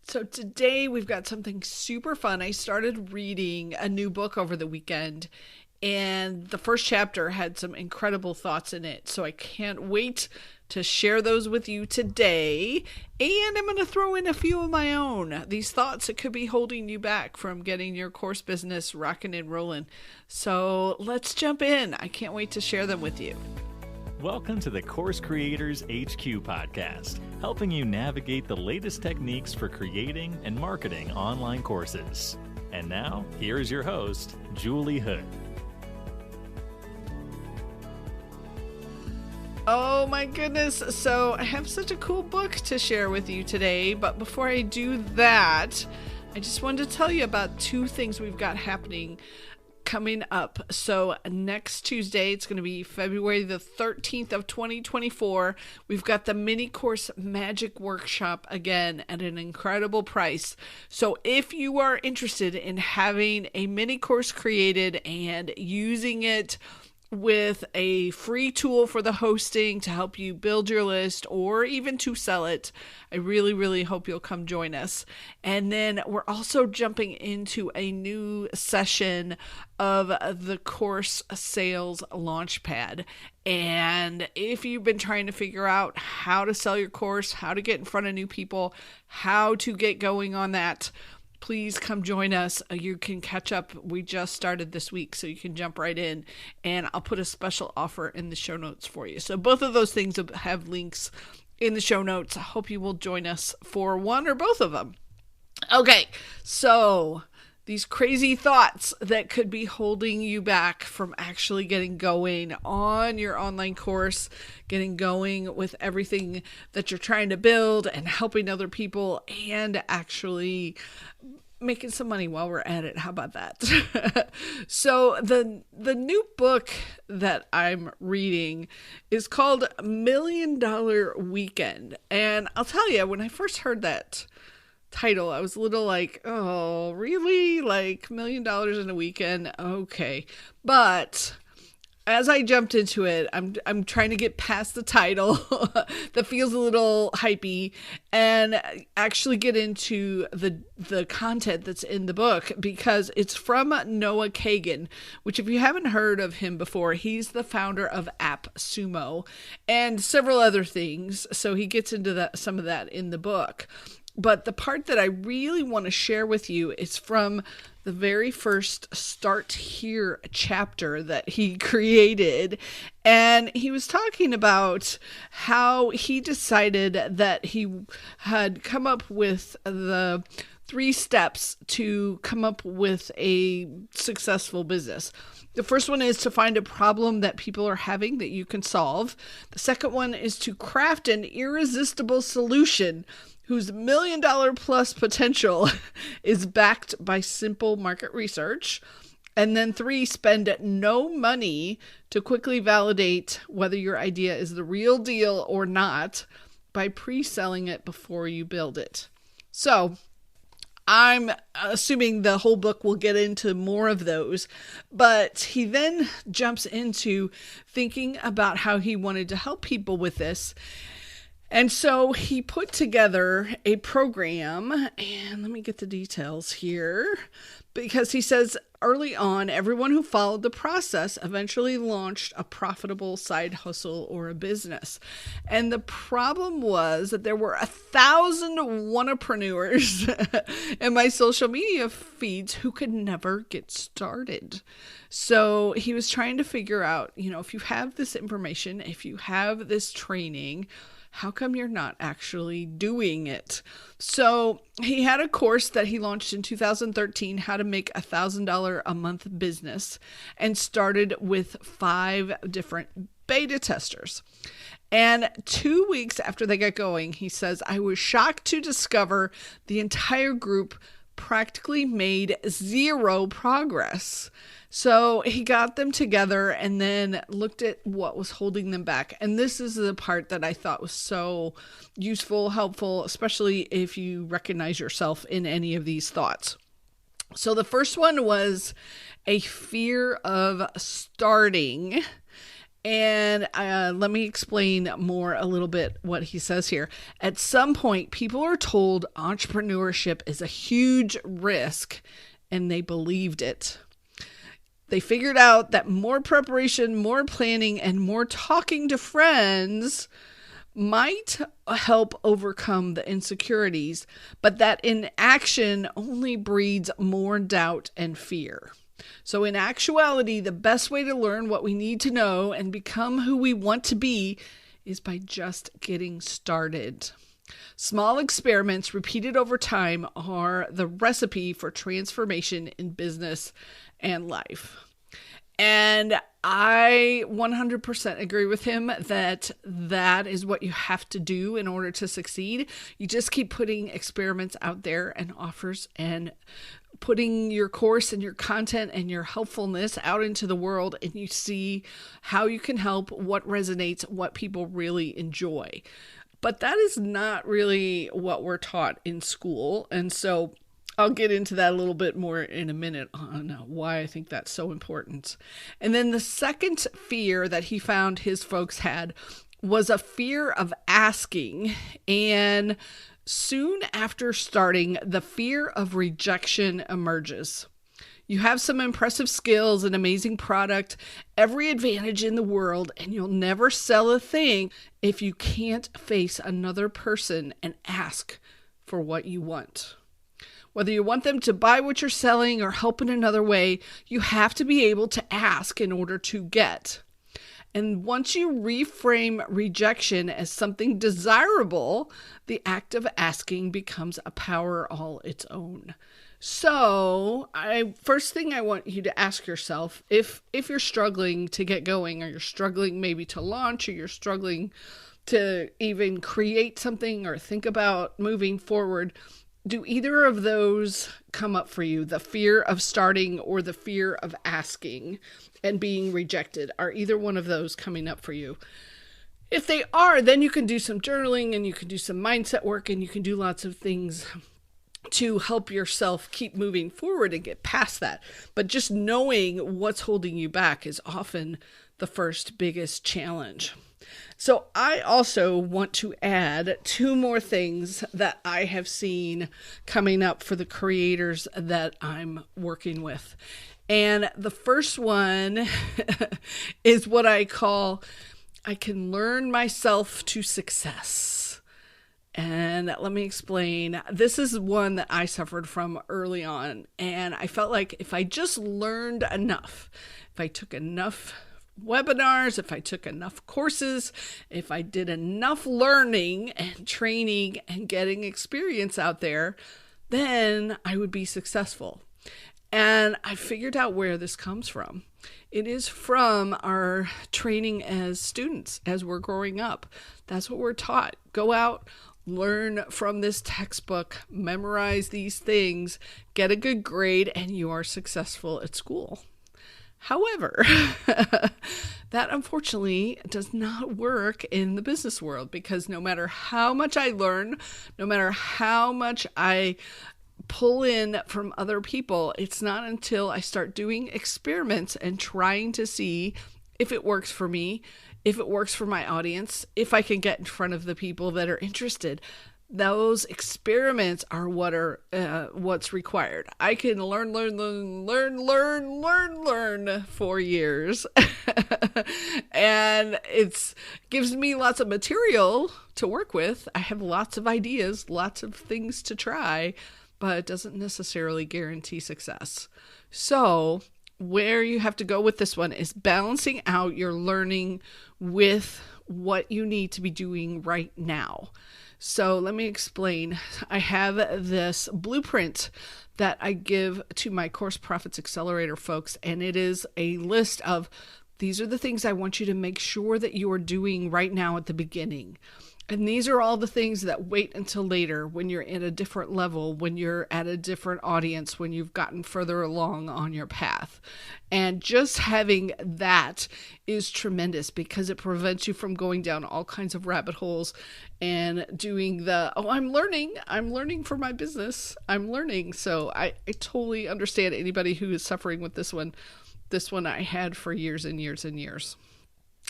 So today we've got something super fun. I started reading a new book over the weekend, and the first chapter had some incredible thoughts in it. So I can't wait to share those with you today. And I'm going to throw in a few of my own. These thoughts that could be holding you back from getting your course business rocking and rolling. So let's jump in. I can't wait to share them with you. Welcome to the Course Creators HQ podcast, helping you navigate the latest techniques for creating and marketing online courses. And now, here is your host, Julie Hood. Oh my goodness. So I have such a cool book to share with you today. But before I do that, I just wanted to tell you about two things we've got happening coming up. So next Tuesday, it's going to be February the 13th of 2024. We've got the mini course magic workshop again at an incredible price. So if you are interested in having a mini course created and using it with a free tool for the hosting to help you build your list or even to sell it, I really, really hope you'll come join us. And then we're also jumping into a new session of the course sales launchpad. And if you've been trying to figure out how to sell your course, how to get in front of new people, how to get going on that, please come join us. You can catch up. We just started this week, so you can jump right in, and I'll put a special offer in the show notes for you. So both of those things have links in the show notes. I hope you will join us for one or both of them. Okay, so these crazy thoughts that could be holding you back from actually getting going on your online course, getting going with everything that you're trying to build and helping other people and actually making some money while we're at it. How about that? So the new book that I'm reading is called $1 Million Weekend. And I'll tell you, when I first heard that title, I was a little like, oh, really? Like $1 million in a weekend? Okay. But as I jumped into it, I'm trying to get past the title that feels a little hypey and actually get into the content that's in the book, because it's from Noah Kagan, which if you haven't heard of him before, he's the founder of AppSumo and several other things. So he gets into some of that in the book. But the part that I really want to share with you is from the very first Start Here chapter that he created. And he was talking about how he decided that he had come up with the 3 steps to come up with a successful business. The first one is to find a problem that people are having that you can solve. The second one is to craft an irresistible solution whose $1 million plus potential is backed by simple market research. And then 3, spend no money to quickly validate whether your idea is the real deal or not by pre-selling it before you build it. So I'm assuming the whole book will get into more of those, but he then jumps into thinking about how he wanted to help people with this. And so he put together a program, and let me get the details here, because he says early on, everyone who followed the process eventually launched a profitable side hustle or a business. And the problem was that there were 1,000 wannapreneurs in my social media feeds who could never get started. So he was trying to figure out, if you have this information, if you have this training, how come you're not actually doing it? So he had a course that he launched in 2013, how to make $1,000 a month business, and started with 5 different beta testers. And 2 weeks after they got going, he says, I was shocked to discover the entire group practically made 0 progress. So he got them together and then looked at what was holding them back. And this is the part that I thought was so useful, helpful, especially if you recognize yourself in any of these thoughts. So the first one was a fear of starting. And let me explain more a little bit what he says here. At some point, people are told entrepreneurship is a huge risk, and they believed it. They figured out that more preparation, more planning, and more talking to friends might help overcome the insecurities, but that inaction only breeds more doubt and fear. So in actuality, the best way to learn what we need to know and become who we want to be is by just getting started. Small experiments repeated over time are the recipe for transformation in business and life. And I 100% agree with him that that is what you have to do in order to succeed. You just keep putting experiments out there and offers and putting your course and your content and your helpfulness out into the world, and you see how you can help, what resonates, what people really enjoy. But that is not really what we're taught in school. And so I'll get into that a little bit more in a minute on why I think that's so important. And then the second fear that he found his folks had was a fear of asking. And soon after starting, the fear of rejection emerges. You have some impressive skills, an amazing product, every advantage in the world, and you'll never sell a thing if you can't face another person and ask for what you want. Whether you want them to buy what you're selling or help in another way, you have to be able to ask in order to get. And once you reframe rejection as something desirable, the act of asking becomes a power all its own. So, first thing I want you to ask yourself, if you're struggling to get going, or you're struggling maybe to launch, or you're struggling to even create something or think about moving forward, do either of those come up for you? The fear of starting or the fear of asking and being rejected? Are either one of those coming up for you? If they are, then you can do some journaling and you can do some mindset work and you can do lots of things to help yourself keep moving forward and get past that. But just knowing what's holding you back is often the first biggest challenge. So I also want to add two more things that I have seen coming up for the creators that I'm working with. And the first one is what I call, I can learn myself to success. And let me explain. This is one that I suffered from early on. And I felt like if I just learned enough, if I took enough webinars, if I took enough courses, if I did enough learning and training and getting experience out there, then I would be successful. And I figured out where this comes from. It is from our training as students, as we're growing up. That's what we're taught. Go out, learn from this textbook, memorize these things, get a good grade, and you are successful at school. However, that unfortunately does not work in the business world, because no matter how much I learn, no matter how much I pull in from other people, it's not until I start doing experiments and trying to see if it works for me, if it works for my audience, if I can get in front of the people that are interested. Those experiments are what's required. I can learn for years. And it gives me lots of material to work with. I have lots of ideas, lots of things to try, but it doesn't necessarily guarantee success. So where you have to go with this one is balancing out your learning with what you need to be doing right now. So let me explain. I have this blueprint that I give to my Course Profits Accelerator folks, and it is a list of, these are the things I want you to make sure that you are doing right now at the beginning. And these are all the things that wait until later, when you're at a different level, when you're at a different audience, when you've gotten further along on your path. And just having that is tremendous, because it prevents you from going down all kinds of rabbit holes and doing the, I'm learning for my business. I'm learning. So I totally understand anybody who is suffering with this one. This one I had for years and years and years.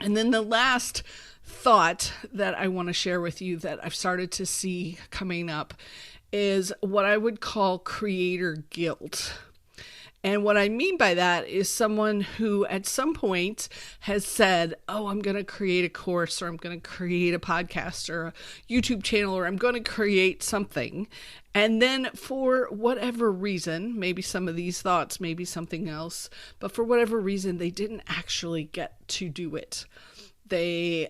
And then the last thought that I want to share with you that I've started to see coming up is what I would call creator guilt. And what I mean by that is someone who at some point has said, oh, I'm going to create a course, or I'm going to create a podcast or a YouTube channel, or I'm going to create something. And then for whatever reason, maybe some of these thoughts, maybe something else, but for whatever reason, they didn't actually get to do it. They,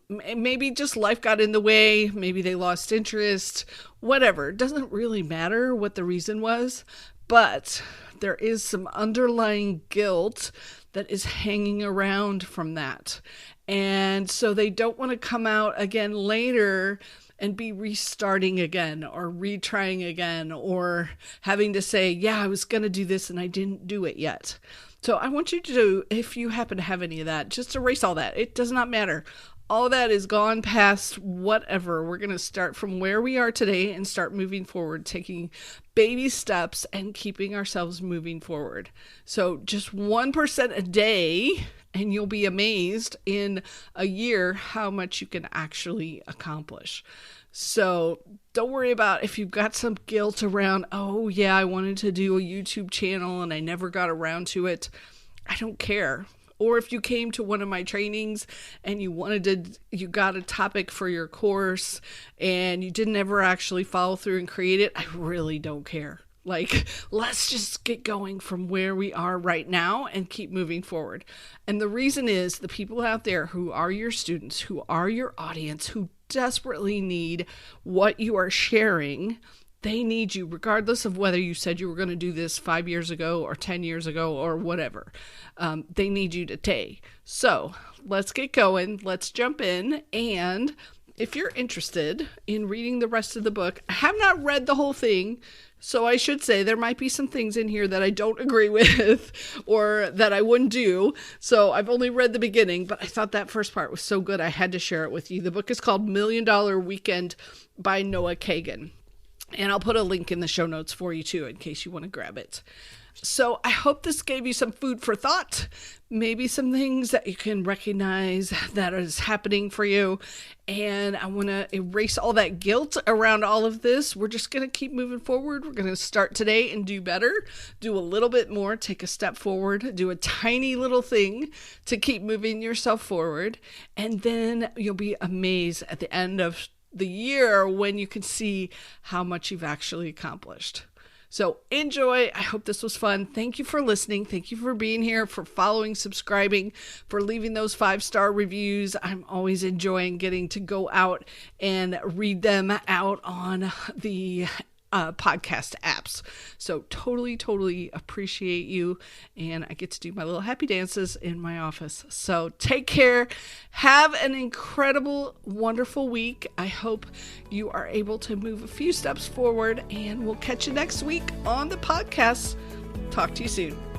maybe just life got in the way, maybe they lost interest, whatever. It doesn't really matter what the reason was, but there is some underlying guilt that is hanging around from that. And so they don't want to come out again later and be restarting again or retrying again or having to say, yeah, I was going to do this and I didn't do it yet. So I want you to, if you happen to have any of that, just erase all that. It does not matter. All that is gone past whatever. We're going to start from where we are today and start moving forward, taking baby steps and keeping ourselves moving forward. So just 1% a day, and you'll be amazed in a year how much you can actually accomplish. So don't worry about if you've got some guilt around, oh yeah, I wanted to do a YouTube channel and I never got around to it. I don't care. Or if you came to one of my trainings and you got a topic for your course and you didn't ever actually follow through and create it, I really don't care. Like, let's just get going from where we are right now and keep moving forward. And the reason is the people out there who are your students, who are your audience, who desperately need what you are sharing, they need you regardless of whether you said you were going to do this 5 years ago or 10 years ago or whatever. They need you today. So let's get going. Let's jump in. And if you're interested in reading the rest of the book, I have not read the whole thing. So I should say there might be some things in here that I don't agree with or that I wouldn't do. So I've only read the beginning, but I thought that first part was so good I had to share it with you. The book is called $1 Million Weekend by Noah Kagan. And I'll put a link in the show notes for you too, in case you want to grab it. So I hope this gave you some food for thought, maybe some things that you can recognize that is happening for you. And I want to erase all that guilt around all of this. We're just going to keep moving forward. We're going to start today and do better, do a little bit more, take a step forward, do a tiny little thing to keep moving yourself forward. And then you'll be amazed at the end of the year when you can see how much you've actually accomplished. So enjoy. I hope this was fun. Thank you for listening. Thank you for being here, for following, subscribing, for leaving those 5-star reviews. I'm always enjoying getting to go out and read them out on the podcast apps. So totally appreciate you. And I get to do my little happy dances in my office. So take care. Have an incredible, wonderful week. I hope you are able to move a few steps forward, and we'll catch you next week on the podcast. Talk to you soon.